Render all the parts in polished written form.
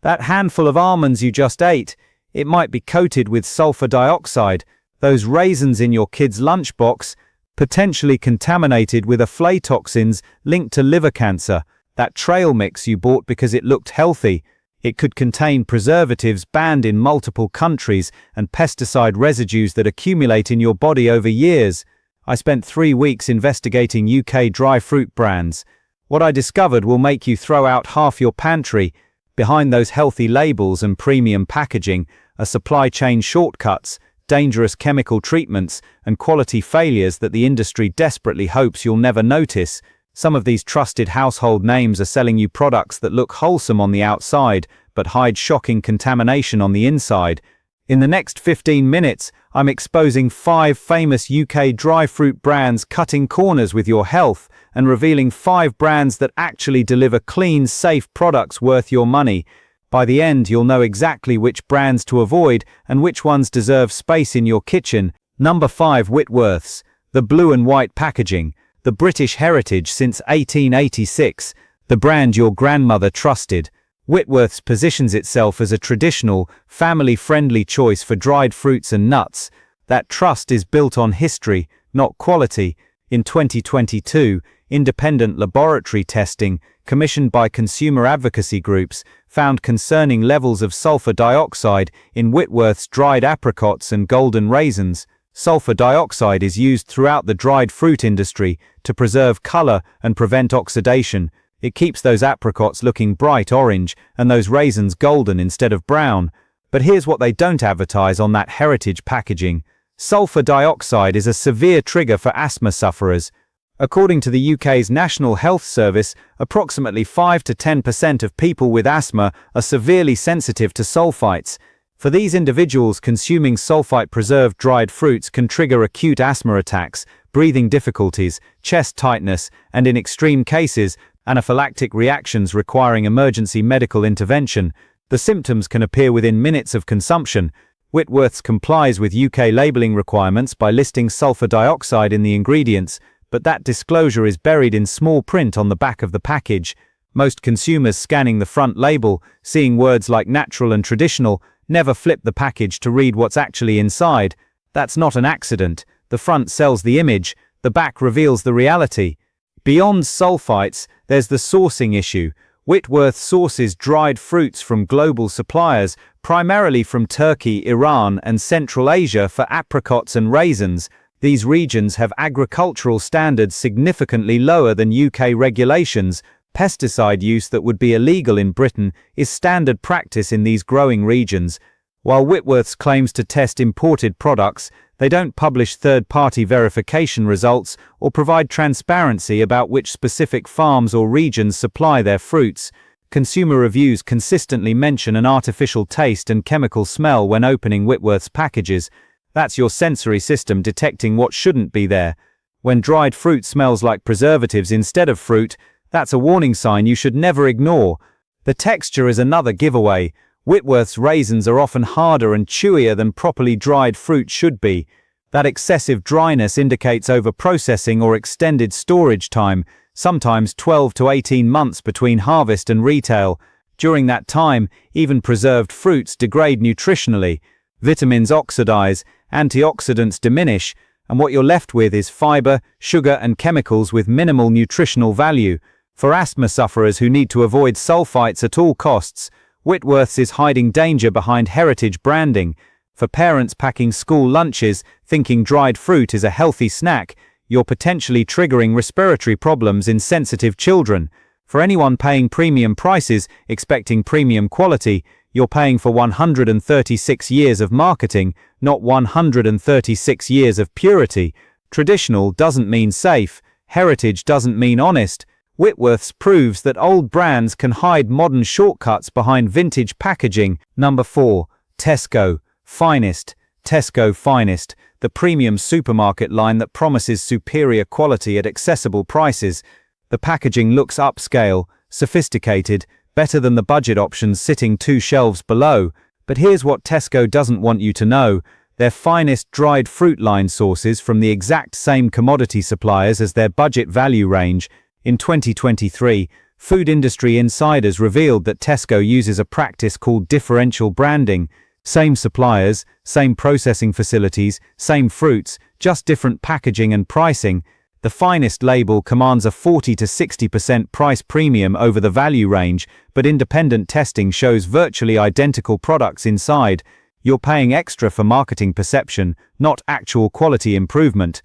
That handful of almonds you just ate, it might be coated with sulfur dioxide. Those raisins in your kid's lunchbox, potentially contaminated with aflatoxins linked to liver cancer. That trail mix you bought because it looked healthy, it could contain preservatives banned in multiple countries and pesticide residues that accumulate in your body over years. I spent 3 weeks investigating UK dry fruit brands. What I discovered will make you throw out half your pantry. Behind those healthy labels and premium packaging are supply chain shortcuts, dangerous chemical treatments, and quality failures that the industry desperately hopes you'll never notice. Some of these trusted household names are selling you products that look wholesome on the outside, but hide shocking contamination on the inside. In the next 15 minutes, I'm exposing 5 famous UK dry fruit brands cutting corners with your health and revealing 5 brands that actually deliver clean, safe products worth your money. By the end, you'll know exactly which brands to avoid and which ones deserve space in your kitchen. Number 5. Whitworths. The blue and white packaging. The British heritage since 1886. The brand your grandmother trusted. Whitworths positions itself as a traditional, family-friendly choice for dried fruits and nuts. That trust is built on history, not quality. In 2022, independent laboratory testing, commissioned by consumer advocacy groups, found concerning levels of sulfur dioxide in Whitworth's dried apricots and golden raisins. Sulfur dioxide is used throughout the dried fruit industry to preserve color and prevent oxidation. It keeps those apricots looking bright orange and those raisins golden instead of brown. But here's what they don't advertise on that heritage packaging. Sulfur dioxide is a severe trigger for asthma sufferers. According to the UK's National Health Service, approximately 5 to 10% of people with asthma are severely sensitive to sulfites. For these individuals, consuming sulfite-preserved dried fruits can trigger acute asthma attacks, breathing difficulties, chest tightness, and in extreme cases, anaphylactic reactions requiring emergency medical intervention. The symptoms can appear within minutes of consumption. Whitworths complies with UK labelling requirements by listing sulfur dioxide in the ingredients, but that disclosure is buried in small print on the back of the package. Most consumers scanning the front label, seeing words like natural and traditional, never flip the package to read what's actually inside. That's not an accident. The front sells the image, the back reveals the reality. Beyond sulfites, there's the sourcing issue. Whitworth sources dried fruits from global suppliers, primarily from Turkey, Iran, and Central Asia for apricots and raisins. These regions have agricultural standards significantly lower than UK regulations. Pesticide use that would be illegal in Britain is standard practice in these growing regions. While Whitworths claims to test imported products, they don't publish third-party verification results or provide transparency about which specific farms or regions supply their fruits. Consumer reviews consistently mention an artificial taste and chemical smell when opening Whitworths packages. That's your sensory system detecting what shouldn't be there. When dried fruit smells like preservatives instead of fruit, that's a warning sign you should never ignore. The texture is another giveaway. Whitworth's raisins are often harder and chewier than properly dried fruit should be. That excessive dryness indicates overprocessing or extended storage time, sometimes 12 to 18 months between harvest and retail. During that time, even preserved fruits degrade nutritionally. Vitamins oxidize, antioxidants diminish, and what you're left with is fiber, sugar, and chemicals with minimal nutritional value. For asthma sufferers who need to avoid sulfites at all costs, Whitworths is hiding danger behind heritage branding. For parents packing school lunches, thinking dried fruit is a healthy snack, you're potentially triggering respiratory problems in sensitive children. For anyone paying premium prices, expecting premium quality, you're paying for 136 years of marketing, not 136 years of purity. Traditional doesn't mean safe. Heritage doesn't mean honest. Whitworths proves that old brands can hide modern shortcuts behind vintage packaging. Number 4. Tesco Finest. Tesco Finest, the premium supermarket line that promises superior quality at accessible prices. The packaging looks upscale, sophisticated, better than the budget options sitting 2 shelves below. But here's what Tesco doesn't want you to know. Their Finest dried fruit line sources from the exact same commodity suppliers as their budget value range. In 2023, food industry insiders revealed that Tesco uses a practice called differential branding. Same suppliers, same processing facilities, same fruits, just different packaging and pricing. The Finest label commands a 40 to 60% price premium over the value range, but independent testing shows virtually identical products inside. You're paying extra for marketing perception, not actual quality improvement.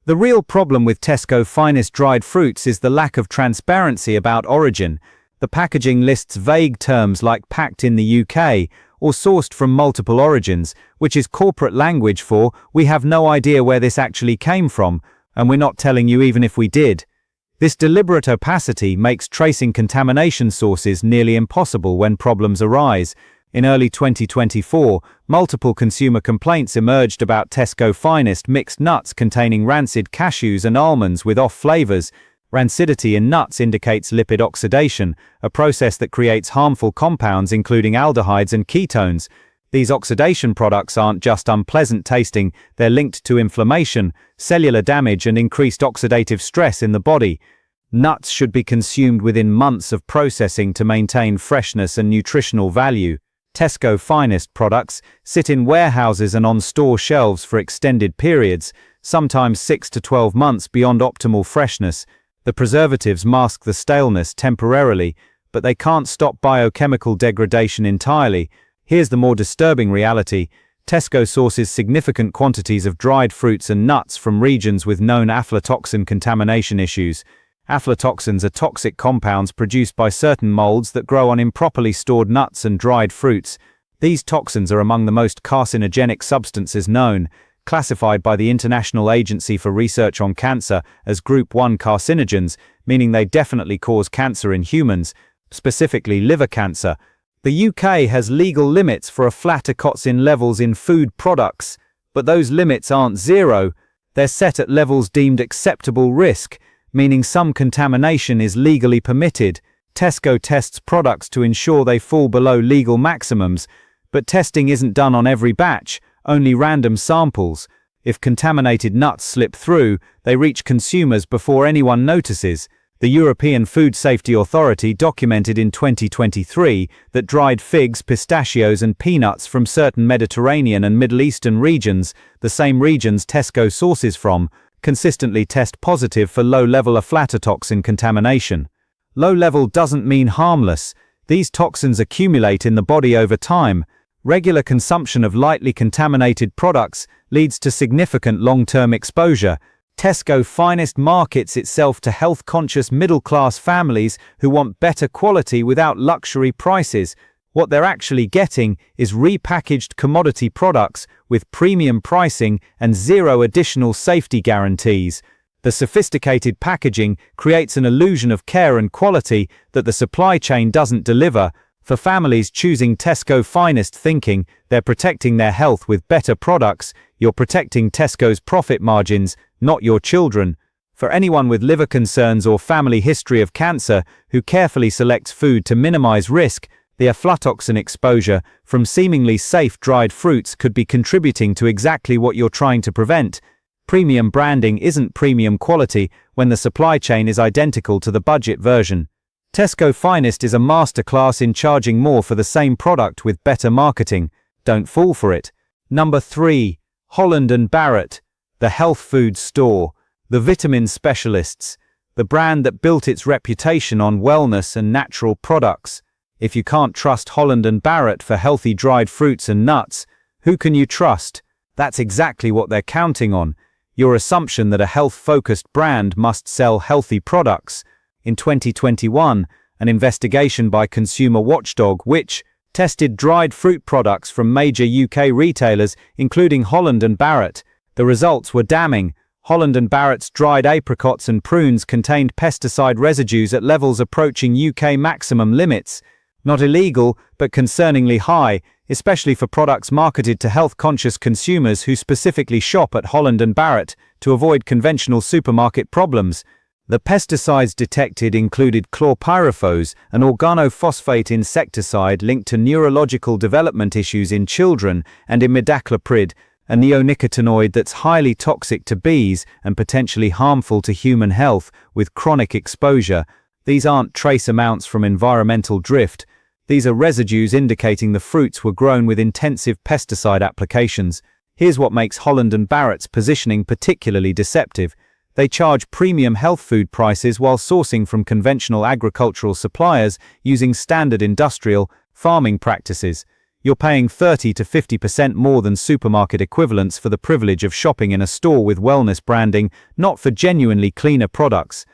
The real problem with Tesco Finest dried fruits is the lack of transparency about origin. The packaging lists vague terms like packed in the UK or sourced from multiple origins, which is corporate language for "we have no idea where this actually came from, and we're not telling you even if we did." This deliberate opacity makes tracing contamination sources nearly impossible when problems arise. In early 2024, multiple consumer complaints emerged about Tesco Finest mixed nuts containing rancid cashews and almonds with off flavors. Rancidity in nuts indicates lipid oxidation, a process that creates harmful compounds including aldehydes and ketones. These oxidation products aren't just unpleasant tasting, they're linked to inflammation, cellular damage, and increased oxidative stress in the body. Nuts should be consumed within months of processing to maintain freshness and nutritional value. Tesco Finest products sit in warehouses and on store shelves for extended periods, sometimes 6 to 12 months beyond optimal freshness. The preservatives mask the staleness temporarily, but they can't stop biochemical degradation entirely. Here's the more disturbing reality. Tesco sources significant quantities of dried fruits and nuts from regions with known aflatoxin contamination issues. Aflatoxins are toxic compounds produced by certain molds that grow on improperly stored nuts and dried fruits. These toxins are among the most carcinogenic substances known, classified by the International Agency for Research on Cancer as Group 1 carcinogens, meaning they definitely cause cancer in humans, specifically liver cancer. The UK has legal limits for aflatoxin levels in food products, but those limits aren't zero. They're set at levels deemed acceptable risk, meaning some contamination is legally permitted. Tesco tests products to ensure they fall below legal maximums, but testing isn't done on every batch, only random samples. If contaminated nuts slip through, they reach consumers before anyone notices. The European Food Safety Authority documented in 2023 that dried figs, pistachios and peanuts from certain Mediterranean and Middle Eastern regions, the same regions Tesco sources from, consistently test positive for low-level aflatoxin contamination. Low-level doesn't mean harmless. These toxins accumulate in the body over time. Regular consumption of lightly contaminated products leads to significant long-term exposure. Tesco Finest markets itself to health-conscious middle-class families who want better quality without luxury prices. What they're actually getting is repackaged commodity products with premium pricing and zero additional safety guarantees. The sophisticated packaging creates an illusion of care and quality that the supply chain doesn't deliver. For families choosing Tesco Finest thinking they're protecting their health with better products, you're protecting Tesco's profit margins, not your children. For anyone with liver concerns or family history of cancer who carefully selects food to minimize risk, the aflatoxin exposure from seemingly safe dried fruits could be contributing to exactly what you're trying to prevent. Premium branding isn't premium quality when the supply chain is identical to the budget version. Tesco Finest is a masterclass in charging more for the same product with better marketing. Don't fall for it. Number 3. Holland Barrett, the health food store, the vitamin specialists, the brand that built its reputation on wellness and natural products. If you can't trust Holland Barrett for healthy dried fruits and nuts, who can you trust? That's exactly what they're counting on. Your assumption that a health-focused brand must sell healthy products. In 2021, an investigation by consumer watchdog Which tested dried fruit products from major UK retailers, including Holland Barrett. The results were damning. Holland Barrett's dried apricots and prunes contained pesticide residues at levels approaching UK maximum limits. Not illegal, but concerningly high, especially for products marketed to health-conscious consumers who specifically shop at Holland Barrett to avoid conventional supermarket problems. The pesticides detected included chlorpyrifos, an organophosphate insecticide linked to neurological development issues in children, and imidacloprid, a neonicotinoid that's highly toxic to bees and potentially harmful to human health with chronic exposure. These aren't trace amounts from environmental drift. These are residues indicating the fruits were grown with intensive pesticide applications. Here's what makes Holland Barrett's positioning particularly deceptive. They charge premium health food prices while sourcing from conventional agricultural suppliers using standard industrial farming practices. You're paying 30 to 50% more than supermarket equivalents for the privilege of shopping in a store with wellness branding, not for genuinely cleaner products.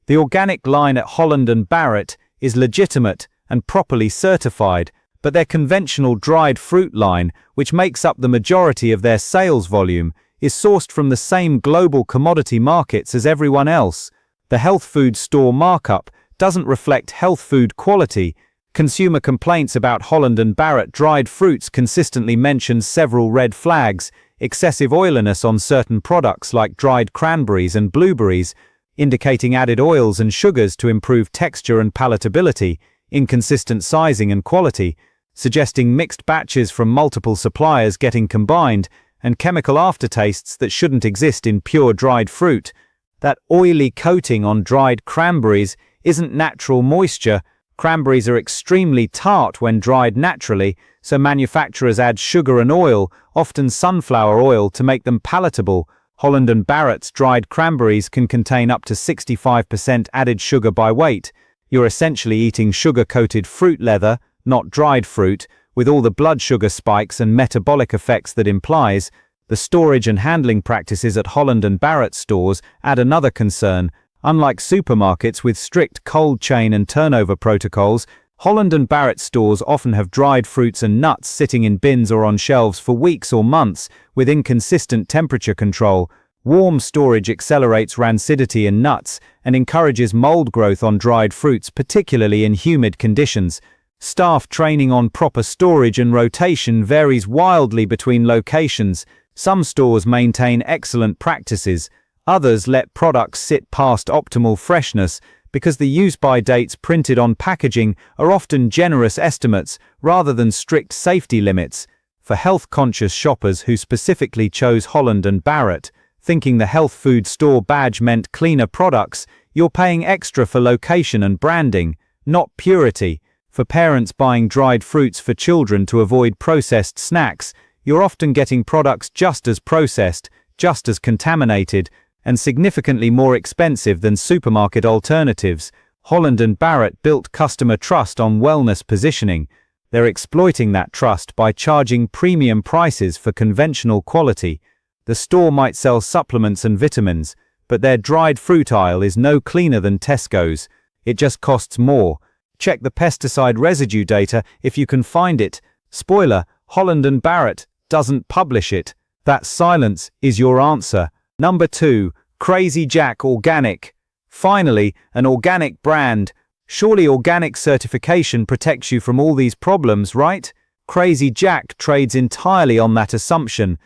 The organic line at Holland Barrett is legitimate and properly certified, but their conventional dried fruit line, which makes up the majority of their sales volume, is sourced from the same global commodity markets as everyone else. The health food store markup doesn't reflect health food quality. Consumer complaints about Holland Barrett dried fruits consistently mention several red flags: excessive oiliness on certain products like dried cranberries and blueberries, indicating added oils and sugars to improve texture and palatability, inconsistent sizing and quality, suggesting mixed batches from multiple suppliers getting combined, and chemical aftertastes that shouldn't exist in pure dried fruit. That oily coating on dried cranberries isn't natural moisture. Cranberries are extremely tart when dried naturally, so manufacturers add sugar and oil, often sunflower oil, to make them palatable. Holland Barrett's dried cranberries can contain up to 65% added sugar by weight. You're essentially eating sugar-coated fruit leather, not dried fruit, with all the blood sugar spikes and metabolic effects that implies. The storage and handling practices at Holland Barrett stores add another concern. Unlike supermarkets with strict cold chain and turnover protocols, Holland Barrett stores often have dried fruits and nuts sitting in bins or on shelves for weeks or months, with inconsistent temperature control. Warm storage accelerates rancidity in nuts and encourages mold growth on dried fruits, particularly in humid conditions. Staff training on proper storage and rotation varies wildly between locations. Some stores maintain excellent practices. Others let products sit past optimal freshness because the use-by dates printed on packaging are often generous estimates rather than strict safety limits. For health-conscious shoppers who specifically chose Holland Barrett, thinking the health food store badge meant cleaner products, you're paying extra for location and branding, not purity. For parents buying dried fruits for children to avoid processed snacks, you're often getting products just as processed, just as contaminated, and significantly more expensive than supermarket alternatives. Holland Barrett built customer trust on wellness positioning. They're exploiting that trust by charging premium prices for conventional quality. The store might sell supplements and vitamins, but their dried fruit aisle is no cleaner than Tesco's. It just costs more. Check the pesticide residue data if you can find it. Spoiler, Holland Barrett doesn't publish it. That silence is your answer. Number 2, Crazy Jack Organic. Finally, an organic brand. Surely organic certification protects you from all these problems, right? Crazy Jack trades entirely on that assumption.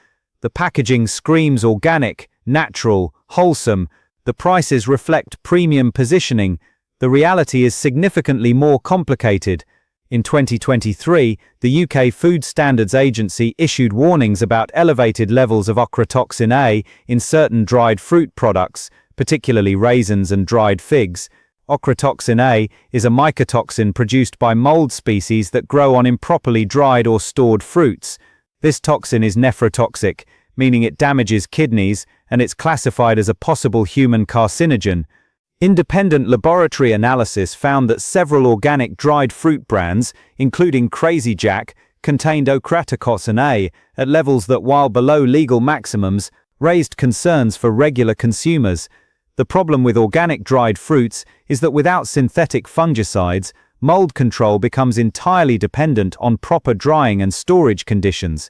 The packaging screams organic, natural, wholesome. The prices reflect premium positioning. The reality is significantly more complicated. In 2023, the UK Food Standards Agency issued warnings about elevated levels of Aflatoxin A in certain dried fruit products, particularly raisins and dried figs. Aflatoxin A is a mycotoxin produced by mold species that grow on improperly dried or stored fruits. This toxin is nephrotoxic, meaning it damages kidneys, and it's classified as a possible human carcinogen. Independent laboratory analysis found that several organic dried fruit brands, including Crazy Jack, contained Aflatoxin A at levels that, while below legal maximums, raised concerns for regular consumers. The problem with organic dried fruits is that without synthetic fungicides, mold control becomes entirely dependent on proper drying and storage conditions.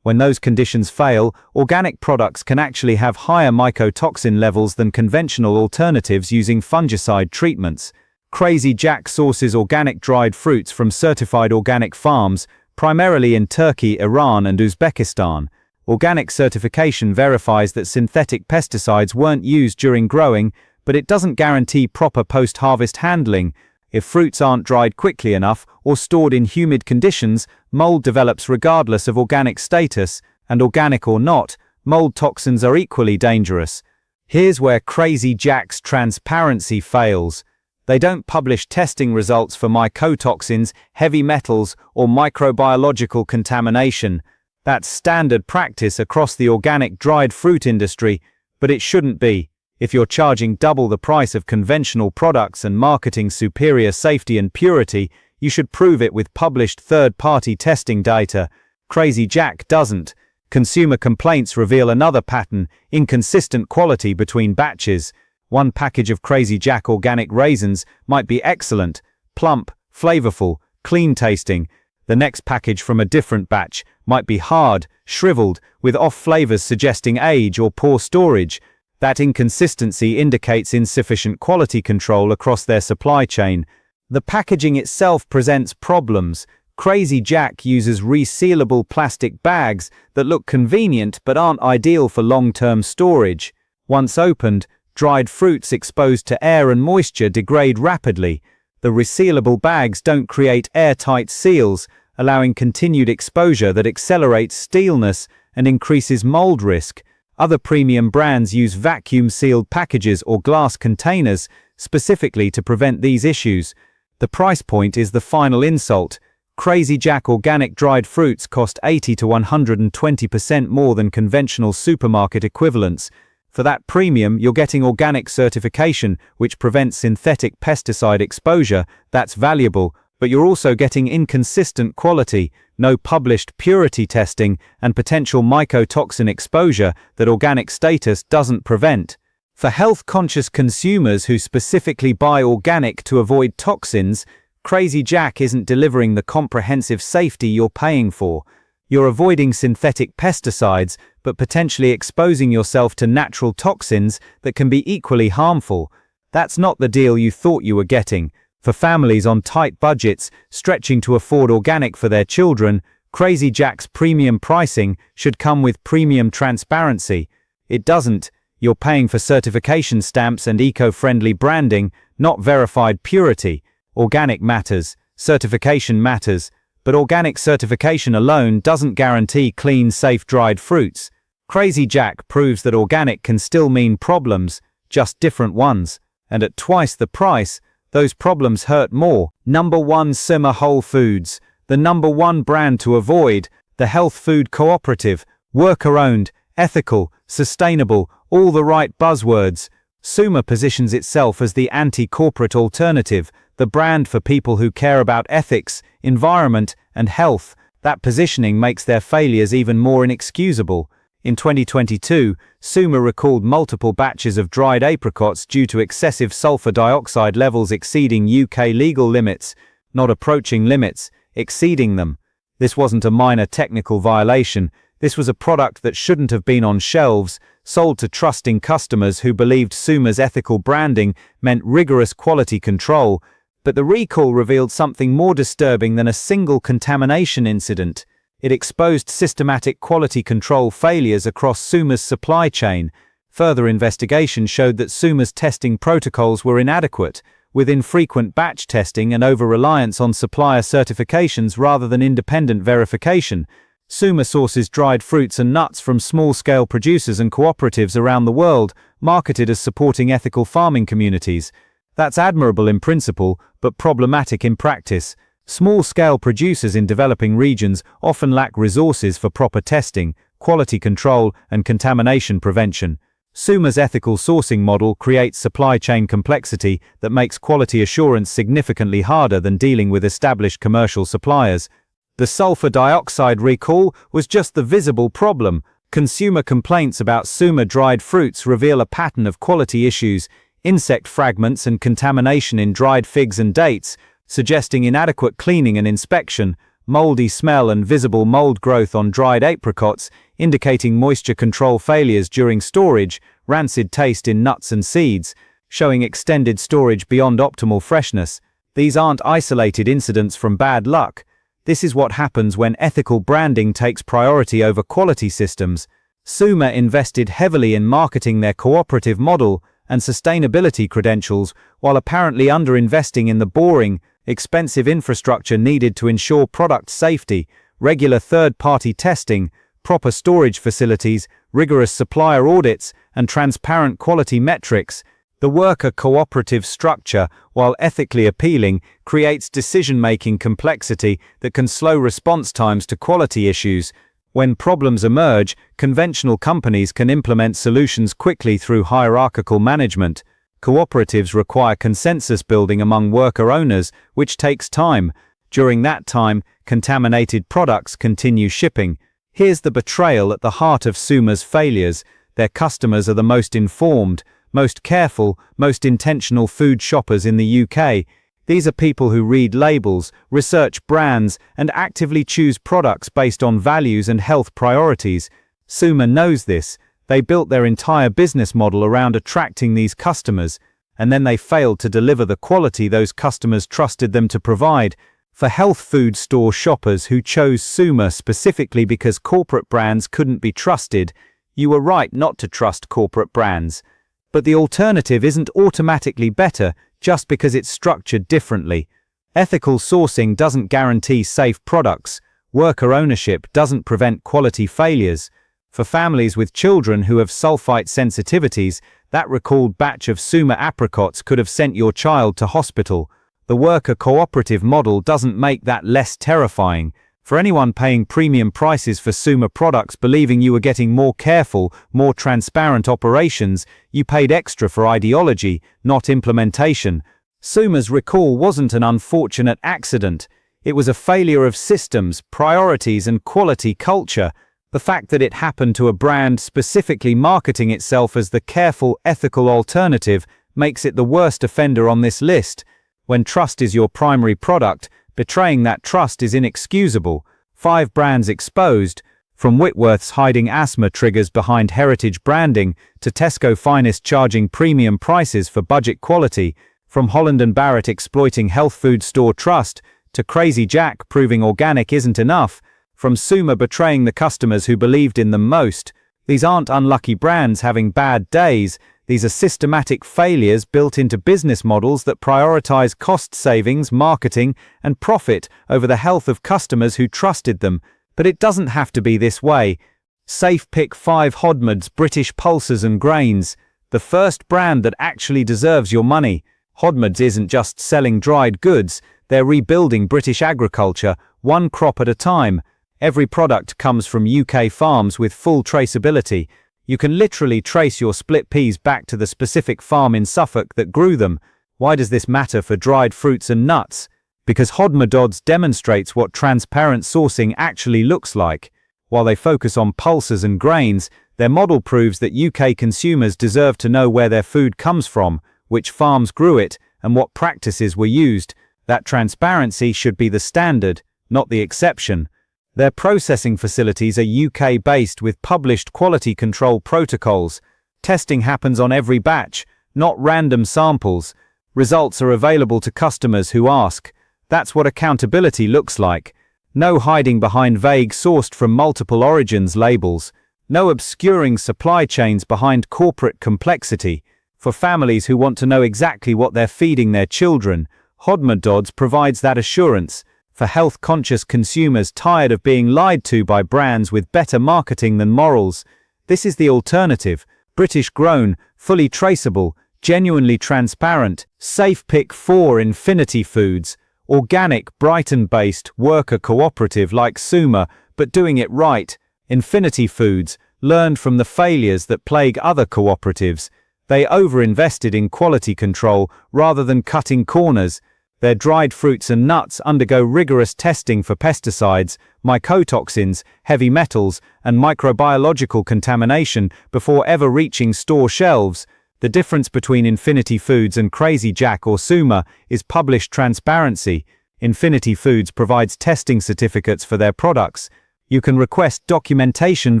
When those conditions fail, organic products can actually have higher mycotoxin levels than conventional alternatives using fungicide treatments. Crazy Jack sources organic dried fruits from certified organic farms, primarily in Turkey, Iran, and Uzbekistan. Organic certification verifies that synthetic pesticides weren't used during growing, but it doesn't guarantee proper post-harvest handling. If fruits aren't dried quickly enough or stored in humid conditions, mold develops regardless of organic status, and organic or not, mold toxins are equally dangerous. Here's where Crazy Jack's transparency fails. They don't publish testing results for mycotoxins, heavy metals, or microbiological contamination. That's standard practice across the organic dried fruit industry, but it shouldn't be. If you're charging double the price of conventional products and marketing superior safety and purity, you should prove it with published third-party testing data. Crazy Jack doesn't. Consumer complaints reveal another pattern: inconsistent quality between batches. One package of Crazy Jack organic raisins might be excellent, plump, flavorful, clean tasting. The next package from a different batch might be hard, shriveled, with off flavors suggesting age or poor storage. That inconsistency indicates insufficient quality control across their supply chain. The packaging itself presents problems. Crazy Jack uses resealable plastic bags that look convenient but aren't ideal for long-term storage. Once opened, dried fruits exposed to air and moisture degrade rapidly. The resealable bags don't create airtight seals, allowing continued exposure that accelerates steelness and increases mold risk. Other premium brands use vacuum-sealed packages or glass containers specifically to prevent these issues. The price point is the final insult. Crazy Jack organic dried fruits cost 80 to 120% more than conventional supermarket equivalents. For that premium, you're getting organic certification, which prevents synthetic pesticide exposure. That's valuable, but you're also getting inconsistent quality, no published purity testing, and potential mycotoxin exposure that organic status doesn't prevent. For health-conscious consumers who specifically buy organic to avoid toxins, Crazy Jack isn't delivering the comprehensive safety you're paying for. You're avoiding synthetic pesticides, but potentially exposing yourself to natural toxins that can be equally harmful. That's not the deal you thought you were getting. For families on tight budgets, stretching to afford organic for their children, Crazy Jack's premium pricing should come with premium transparency. It doesn't. You're paying for certification stamps and eco-friendly branding, not verified purity. Organic matters, certification matters, but organic certification alone doesn't guarantee clean, safe dried fruits. Crazy Jack proves that organic can still mean problems, just different ones, and at twice the price, those problems hurt more. Number 1, Suma Wholefoods, the number 1 brand to avoid, the health food cooperative, worker-owned, ethical, sustainable, all the right buzzwords. Suma positions itself as the anti-corporate alternative, the brand for people who care about ethics, environment, and health. That positioning makes their failures even more inexcusable. In 2022, Suma recalled multiple batches of dried apricots due to excessive sulfur dioxide levels exceeding UK legal limits, not approaching limits, exceeding them. This wasn't a minor technical violation. This was a product that shouldn't have been on shelves, sold to trusting customers who believed Suma's ethical branding meant rigorous quality control. But the recall revealed something more disturbing than a single contamination incident. It exposed systematic quality control failures across Suma's supply chain. Further investigation showed that Suma's testing protocols were inadequate, with infrequent batch testing and over-reliance on supplier certifications rather than independent verification. Suma sources dried fruits and nuts from small-scale producers and cooperatives around the world, marketed as supporting ethical farming communities. That's admirable in principle, but problematic in practice. Small-scale producers in developing regions often lack resources for proper testing, quality control, and contamination prevention. Suma's ethical sourcing model creates supply chain complexity that makes quality assurance significantly harder than dealing with established commercial suppliers. The sulfur dioxide recall was just the visible problem. Consumer complaints about Suma dried fruits reveal a pattern of quality issues, insect fragments and contamination in dried figs and dates, suggesting inadequate cleaning and inspection, moldy smell and visible mold growth on dried apricots, indicating moisture control failures during storage, rancid taste in nuts and seeds, showing extended storage beyond optimal freshness. These aren't isolated incidents from bad luck. This is what happens when ethical branding takes priority over quality systems. Suma invested heavily in marketing their cooperative model and sustainability credentials, while apparently underinvesting in the boring, expensive infrastructure needed to ensure product safety, regular third-party testing, proper storage facilities, rigorous supplier audits, and transparent quality metrics. The worker cooperative structure, while ethically appealing, creates decision-making complexity that can slow response times to quality issues. When problems emerge, conventional companies can implement solutions quickly through hierarchical management. Cooperatives require consensus building among worker owners, which takes time. During that time, contaminated products continue shipping. Here's the betrayal at the heart of Suma's failures. Their customers are the most informed, most careful, most intentional food shoppers in the UK. These are people who read labels, research brands, and actively choose products based on values and health priorities. Suma knows this. They built their entire business model around attracting these customers, and then they failed to deliver the quality those customers trusted them to provide. For health food store shoppers who chose Suma specifically because corporate brands couldn't be trusted, you were right not to trust corporate brands. But the alternative isn't automatically better just because it's structured differently. Ethical sourcing doesn't guarantee safe products. Worker ownership doesn't prevent quality failures. For families with children who have sulfite sensitivities, that recalled batch of Suma apricots could have sent your child to hospital. The worker cooperative model doesn't make that less terrifying. For anyone paying premium prices for Suma products believing you were getting more careful, more transparent operations, you paid extra for ideology, not implementation. Suma's recall wasn't an unfortunate accident. It was a failure of systems, priorities, and quality culture. The fact that it happened to a brand specifically marketing itself as the careful, ethical alternative makes it the worst offender on this list. When trust is your primary product, betraying that trust is inexcusable. 5 brands exposed, from Whitworths hiding asthma triggers behind heritage branding, to Tesco Finest charging premium prices for budget quality, from Holland Barrett exploiting health food store trust, to Crazy Jack proving organic isn't enough, from Suma betraying the customers who believed in them most. These aren't unlucky brands having bad days. These are systematic failures built into business models that prioritize cost savings, marketing, and profit over the health of customers who trusted them. But it doesn't have to be this way. Safe pick 5 Hodmedod's British pulses and grains, the first brand that actually deserves your money. Hodmedod's isn't just selling dried goods, they're rebuilding British agriculture, one crop at a time. Every product comes from UK farms with full traceability. You can literally trace your split peas back to the specific farm in Suffolk that grew them. Why does this matter for dried fruits and nuts? Because Hodmedod's demonstrates what transparent sourcing actually looks like. While they focus on pulses and grains, their model proves that UK consumers deserve to know where their food comes from, which farms grew it, and what practices were used. That transparency should be the standard, not the exception. Their processing facilities are UK-based with published quality control protocols. Testing happens on every batch, not random samples. Results are available to customers who ask. That's what accountability looks like. No hiding behind vague sourced from multiple origins labels. No obscuring supply chains behind corporate complexity. For families who want to know exactly what they're feeding their children, Hodmedod provides that assurance. For health-conscious consumers tired of being lied to by brands with better marketing than morals, this is the alternative. British-grown, fully traceable, genuinely transparent. Safe pick 4 Infinity Foods, organic, Brighton-based, worker cooperative like Suma, but doing it right. Infinity Foods learned from the failures that plague other cooperatives. They over-invested in quality control rather than cutting corners. Their dried fruits and nuts undergo rigorous testing for pesticides, mycotoxins, heavy metals, and microbiological contamination before ever reaching store shelves. The difference between Infinity Foods and Crazy Jack or Suma is published transparency. Infinity Foods provides testing certificates for their products. You can request documentation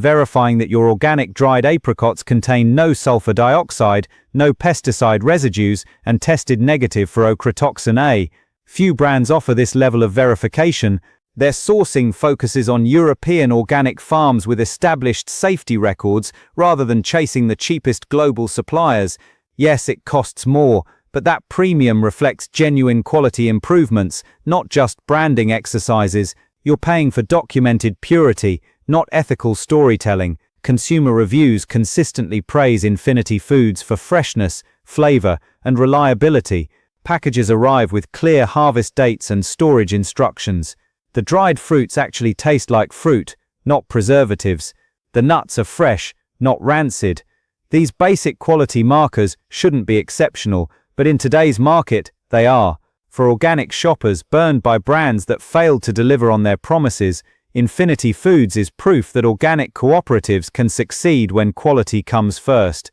verifying that your organic dried apricots contain no sulfur dioxide, no pesticide residues, and tested negative for ochratoxin A. Few brands offer this level of verification. Their sourcing focuses on European organic farms with established safety records rather than chasing the cheapest global suppliers. Yes, it costs more, but that premium reflects genuine quality improvements, not just branding exercises. You're paying for documented purity, not ethical storytelling. Consumer reviews consistently praise Infinity Foods for freshness, flavor, and reliability. Packages arrive with clear harvest dates and storage instructions. The dried fruits actually taste like fruit, not preservatives. The nuts are fresh, not rancid. These basic quality markers shouldn't be exceptional, but in today's market, they are. For organic shoppers burned by brands that failed to deliver on their promises, Infinity Foods is proof that organic cooperatives can succeed when quality comes first.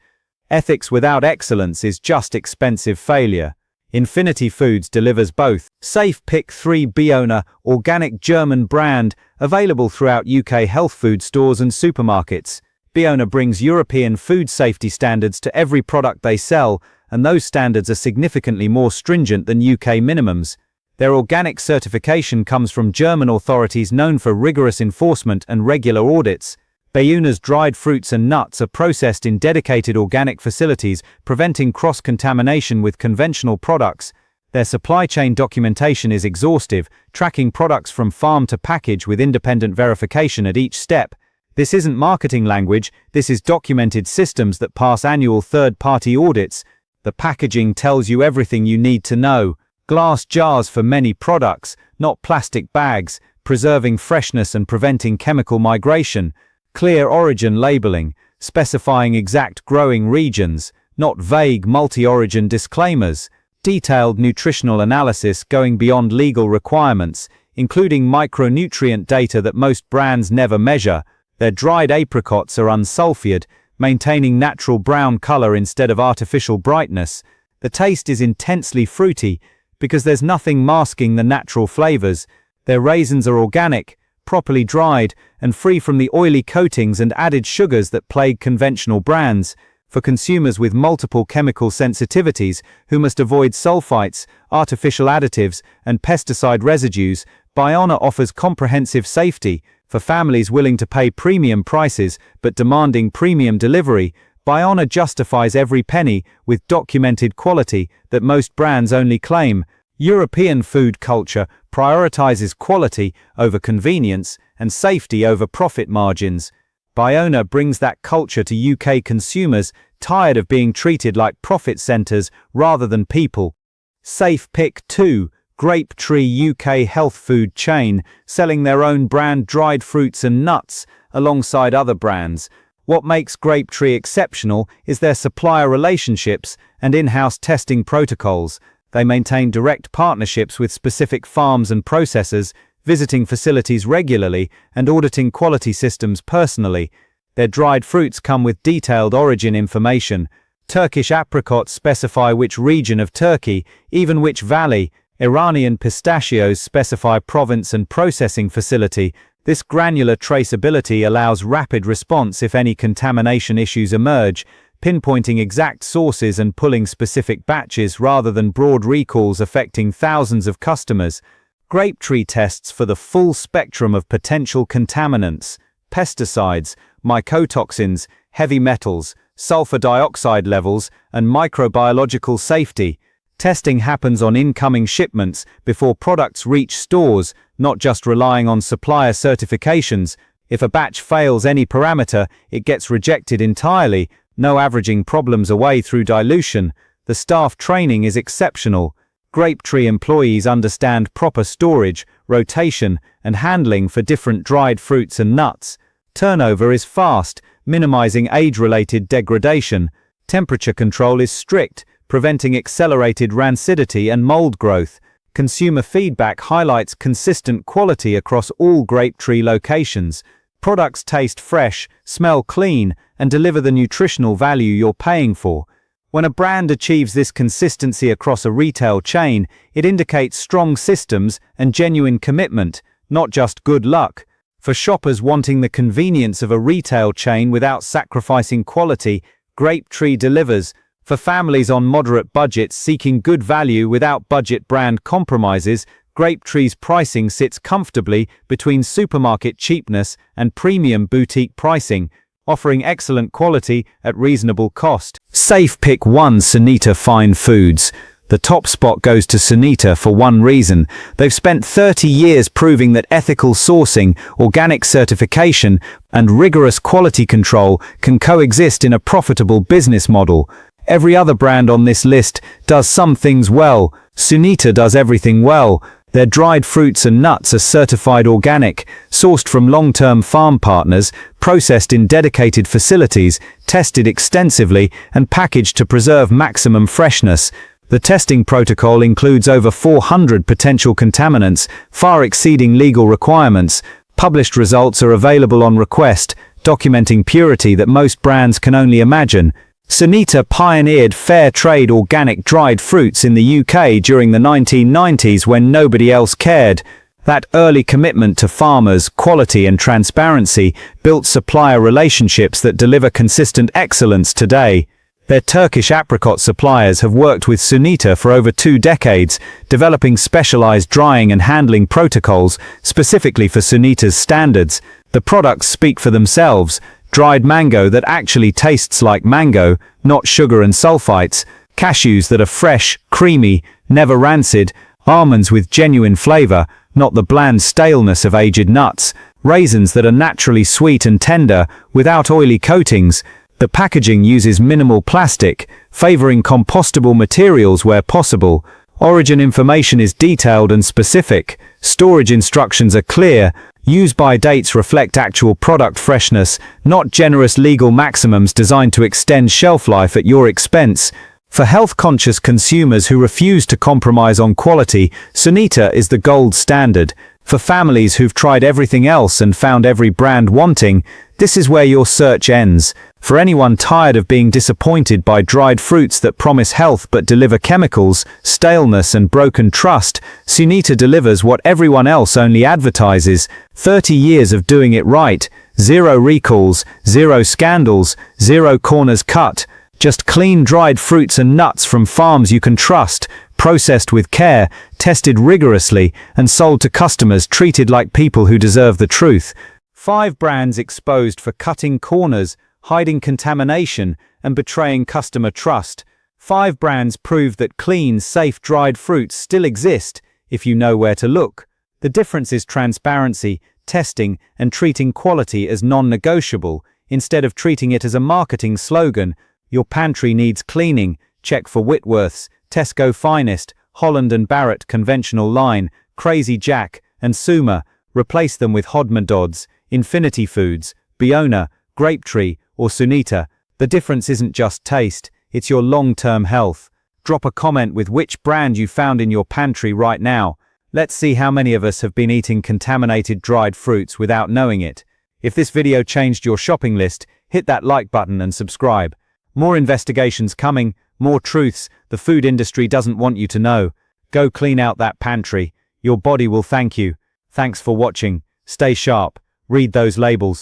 Ethics without excellence is just expensive failure. Infinity Foods delivers both. Safe Pick 3 Biona Organic German brand, available throughout UK health food stores and supermarkets. Biona brings European food safety standards to every product they sell, and those standards are significantly more stringent than UK minimums. Their organic certification comes from German authorities known for rigorous enforcement and regular audits. Biona's dried fruits and nuts are processed in dedicated organic facilities, preventing cross-contamination with conventional products. Their supply chain documentation is exhaustive, tracking products from farm to package with independent verification at each step. This isn't marketing language, this is documented systems that pass annual third-party audits. The packaging tells you everything you need to know. Glass jars for many products, not plastic bags, preserving freshness and preventing chemical migration. Clear origin labeling, specifying exact growing regions, not vague multi-origin disclaimers. Detailed nutritional analysis going beyond legal requirements, including micronutrient data that most brands never measure. Their dried apricots are unsulfured, maintaining natural brown color instead of artificial brightness. The taste is intensely fruity because there's nothing masking the natural flavors. Their raisins are organic, properly dried, and free from the oily coatings and added sugars that plague conventional brands. For consumers with multiple chemical sensitivities who must avoid sulfites, artificial additives, and pesticide residues, Biona offers comprehensive safety. For families willing to pay premium prices but demanding premium delivery, Biona justifies every penny with documented quality that most brands only claim. European food culture prioritizes quality over convenience and safety over profit margins. Biona brings that culture to UK consumers tired of being treated like profit centers rather than people. Safe Pick 2 Grape Tree UK health food chain, selling their own brand dried fruits and nuts alongside other brands. What makes Grape Tree exceptional is their supplier relationships and in-house testing protocols. They maintain direct partnerships with specific farms and processors, visiting facilities regularly and auditing quality systems personally. Their dried fruits come with detailed origin information. Turkish apricots specify which region of Turkey, even which valley. Iranian pistachios specify province and processing facility. This granular traceability allows rapid response if any contamination issues emerge, pinpointing exact sources and pulling specific batches rather than broad recalls affecting thousands of customers. Grape Tree tests for the full spectrum of potential contaminants, pesticides, mycotoxins, heavy metals, sulfur dioxide levels, and microbiological safety. Testing happens on incoming shipments before products reach stores, not just relying on supplier certifications. If a batch fails any parameter, it gets rejected entirely, no averaging problems away through dilution. The staff training is exceptional. Grape Tree employees understand proper storage, rotation, and handling for different dried fruits and nuts. Turnover is fast, minimizing age-related degradation. Temperature control is strict, preventing accelerated rancidity and mold growth. Consumer feedback highlights consistent quality across all Grape Tree locations. Products taste fresh, smell clean, and deliver the nutritional value you're paying for. When a brand achieves this consistency across a retail chain, it indicates strong systems and genuine commitment, not just good luck. For shoppers wanting the convenience of a retail chain without sacrificing quality, Grape Tree delivers. For families on moderate budgets seeking good value without budget brand compromises, Grape Tree's pricing sits comfortably between supermarket cheapness and premium boutique pricing, offering excellent quality at reasonable cost. Safe Pick 1 Sunita Fine Foods. The top spot goes to Sunita for one reason. They've spent 30 years proving that ethical sourcing, organic certification, and rigorous quality control can coexist in a profitable business model. Every other brand on this list does some things well. Sunita does everything well. Their dried fruits and nuts are certified organic, sourced from long-term farm partners, processed in dedicated facilities, tested extensively, and packaged to preserve maximum freshness. The testing protocol includes over 400 potential contaminants, far exceeding legal requirements. Published results are available on request, documenting purity that most brands can only imagine. Sunita pioneered fair trade organic dried fruits in the UK during the 1990s when nobody else cared. That early commitment to farmers, quality and transparency built supplier relationships that deliver consistent excellence today. Their Turkish apricot suppliers have worked with Sunita for over 2 decades, developing specialized drying and handling protocols specifically for Sunita's standards. The products speak for themselves. Dried mango that actually tastes like mango, not sugar and sulfites, cashews that are fresh, creamy, never rancid, almonds with genuine flavor, not the bland staleness of aged nuts, raisins that are naturally sweet and tender, without oily coatings. The packaging uses minimal plastic, favoring compostable materials where possible. Origin information is detailed and specific. Storage instructions are clear. Use-by dates reflect actual product freshness, not generous legal maximums designed to extend shelf life at your expense. For health-conscious consumers who refuse to compromise on quality, Sunita is the gold standard. For families who've tried everything else and found every brand wanting, this is where your search ends. For anyone tired of being disappointed by dried fruits that promise health but deliver chemicals, staleness and broken trust, Sunita delivers what everyone else only advertises. 30 years of doing it right. 0 recalls, 0 scandals, 0 corners cut. Just clean dried fruits and nuts from farms you can trust, processed with care, tested rigorously, and sold to customers treated like people who deserve the truth. 5 brands exposed for cutting corners, hiding contamination, and betraying customer trust. 5 brands prove that clean, safe dried fruits still exist if you know where to look. The difference is transparency, testing, and treating quality as non-negotiable, instead of treating it as a marketing slogan. Your pantry needs cleaning. Check for Whitworths, Tesco Finest, Holland Barrett conventional line, Crazy Jack, and Suma. Replace them with Hodmedods, Infinity Foods, Biona, Grape Tree, or Sunita. The difference isn't just taste, it's your long-term health. Drop a comment with which brand you found in your pantry right now. Let's see how many of us have been eating contaminated dried fruits without knowing it. If this video changed your shopping list, hit that like button and subscribe. More investigations coming, more truths the food industry doesn't want you to know. Go clean out that pantry. Your body will thank you. Thanks for watching. Stay sharp. Read those labels.